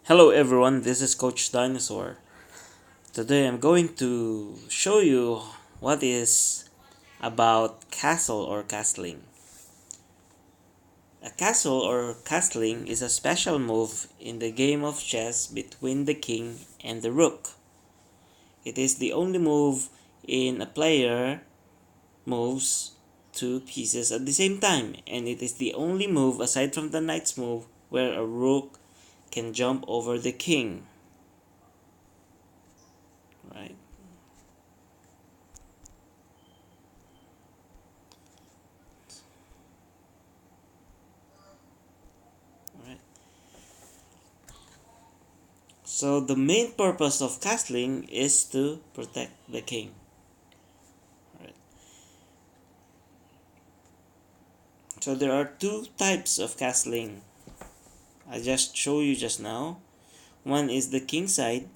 Hello everyone, this is Coach Dinosaur. Today I'm going to show you what is about castle or castling. A castle or castling is a special move in the game of chess between the king and the rook. It is the only move in a player moves two pieces at the same time, and it is the only move aside from the knight's move where a rook can jump over the king. Right? Right. So the main purpose of castling is to protect the king. Right. So there are two types of castling. I just show you just now. One is the king side,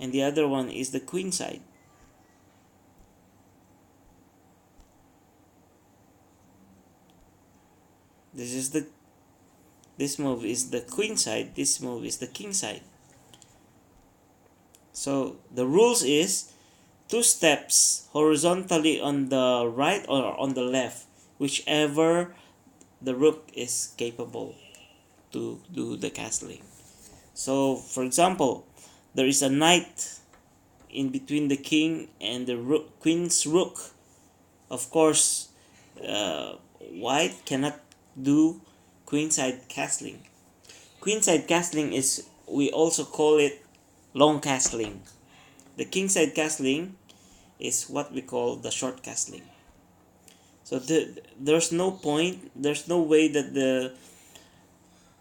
and the other one is the queen side. This move is the queen side, this move is the king side. So the rules is two steps horizontally on the right or on the left, whichever the rook is capable to do the castling. So for example, there is a knight in between the king and the queen's rook. Of course, white cannot do queenside castling. Queenside castling is, we also call it long castling. The kingside castling is what we call the short castling. So there's no point, there's no way that the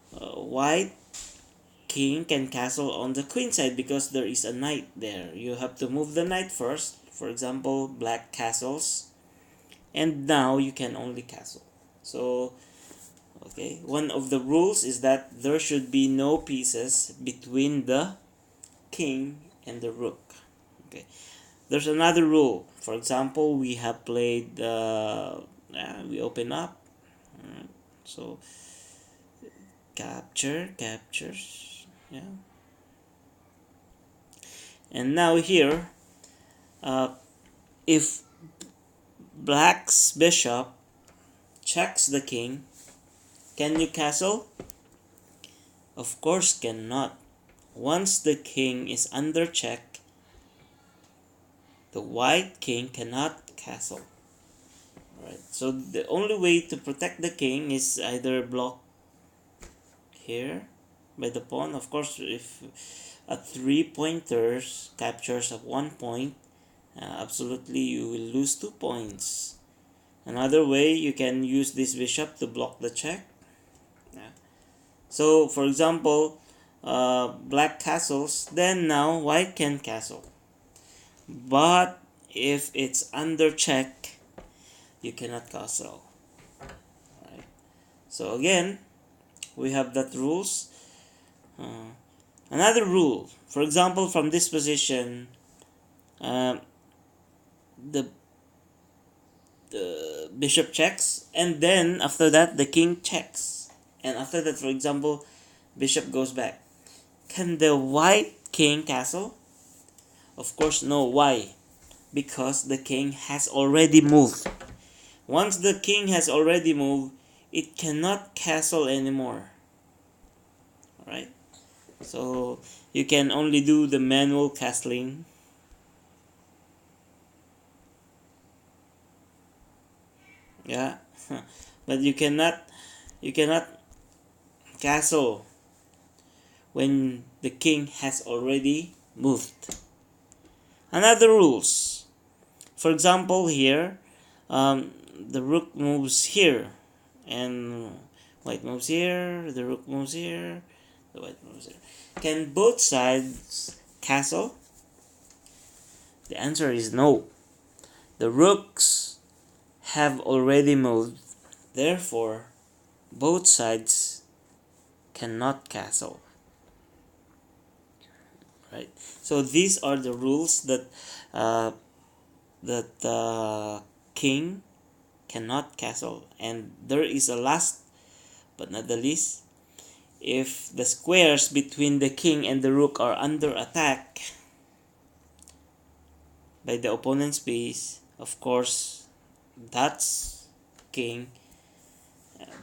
white king can castle on the queen side because there is a knight there. You have to move the knight first. For example, black castles, and now you can only castle. So okay, one of the rules is that there should be no pieces between the king and the rook. Okay, there's another rule. For example, we have played we open up. So captures, yeah. And now here, if black's bishop checks the king, can you castle? Of course cannot. Once the king is under check, the white king cannot castle. Right. So the only way to protect the king is either block here by the pawn. Of course, if a 3-pointers captures at 1 point, absolutely you will lose 2 points. Another way, you can use this bishop to block the check. Yeah. So for example, black castles, then now white can castle. But if it's under check, you cannot castle. Right. So again, we have that rules. Another rule, for example, from this position, uh, the bishop checks, and then after that the king checks, and after that, for example, bishop goes back. Can the white king castle? Of course no. Why? Because the king has already moved. Once the king has already moved, it cannot castle anymore. Alright? So you can only do the manual castling. Yeah. But you cannot castle when the king has already moved. Another rules. For example, here, the rook moves here, and white moves here, the rook moves here, the white moves here. Can both sides castle? The answer is no. The rooks have already moved, therefore, both sides cannot castle. Right? So these are the rules that the king cannot castle. And there is a last but not the least, if the squares between the king and the rook are under attack by the opponent's piece, of course that's king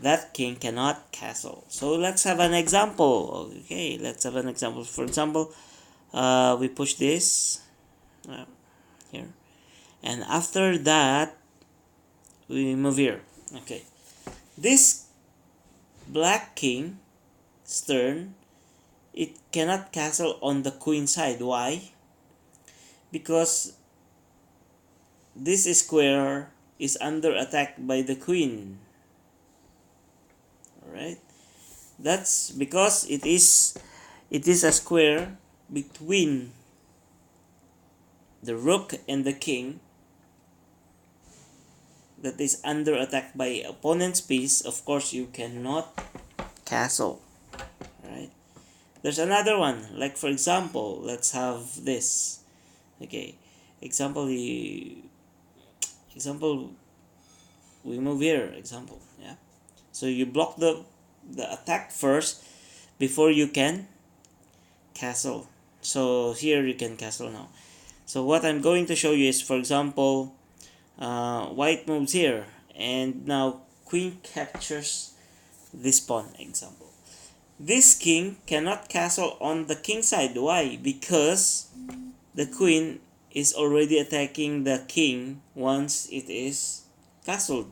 that king cannot castle. So let's have an example. Okay, let's have an example. For example, we push this here, and after that we move here. Okay, this black king turn, it cannot castle on the queen side. Why? Because this square is under attack by the queen. Alright, that's because it is a square between the rook and the king that is under attack by opponent's piece. Of course you cannot castle. Alright, there's another one, like for example, let's have this. Okay, example we move here, example, yeah. So you block the attack first before you can castle. So here you can castle now. So what I'm going to show you is, for example, white moves here, and now queen captures this pawn. Example, this king cannot castle on the king side. Why? Because the queen is already attacking the king. Once it is castled,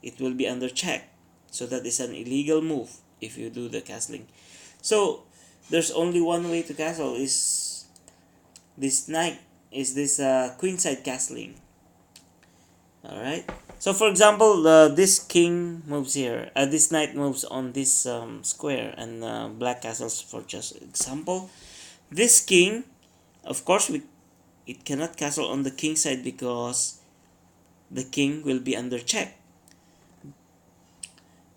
it will be under check. So that is an illegal move if you do the castling. So there's only one way to castle, is this knight, is this queenside castling. Alright, so for example, this king moves here, this knight moves on this square, and black castles. For just example, this king, of course it cannot castle on the king side because the king will be under check.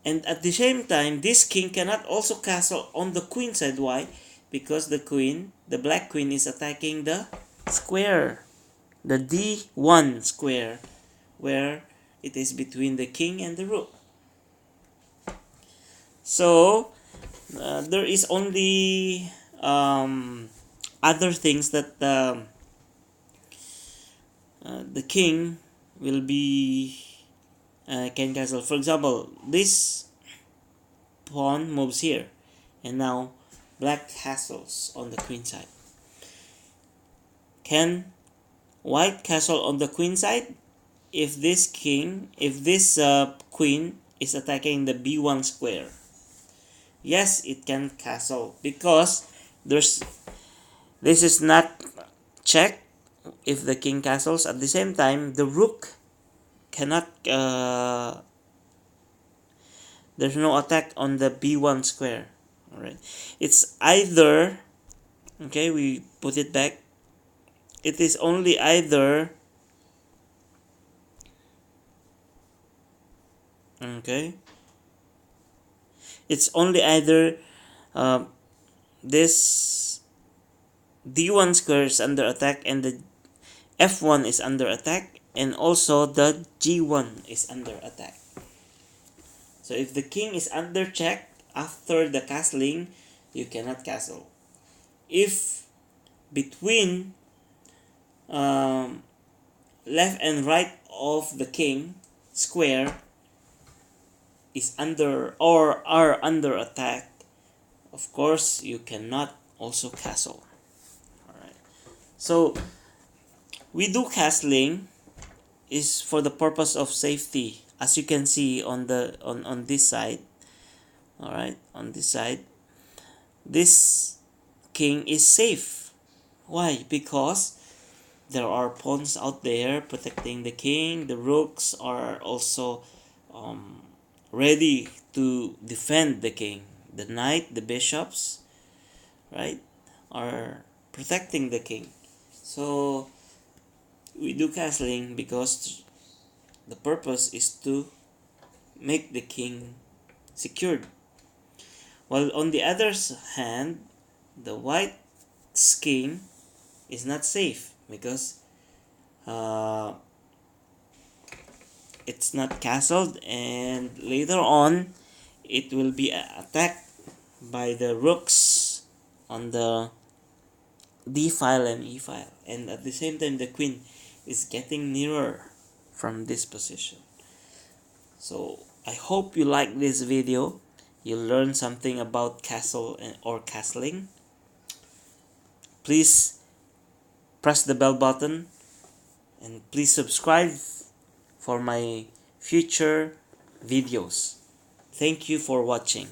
And at the same time, this king cannot also castle on the queen side. Why? Because the black queen is attacking the square, the D1 square, where it is between the king and the rook. So there is only other things that the king will be can castle. For example, this pawn moves here, and now black castles on the queen side. Can white castle on the queen side if this queen is attacking the B1 square? Yes, it can castle, because this is not check if the king castles. At the same time, the rook cannot there's no attack on the B1 square. Alright, it's either, okay, we put it back, it is only either, okay, it's only either this D1 square is under attack and the F1 is under attack, and also the G1 is under attack. So if the king is under check after the castling, you cannot castle. If between left and right of the king square is under or are under attack, of course you cannot also castle. Alright, so we do castling is for the purpose of safety, as you can see on the on this side. Alright, on this side, this king is safe. Why? Because there are pawns out there protecting the king. The rooks are also ready to defend the king. The knight, the bishops, right, are protecting the king. So we do castling because the purpose is to make the king secured. While on the other hand, the white's king is not safe because it's not castled, and later on it will be attacked by the rooks on the d file and e file, and at the same time the queen is getting nearer from this position. So I hope you like this video. You learn something about castle or castling. Please press the bell button and please subscribe for my future videos. Thank you for watching.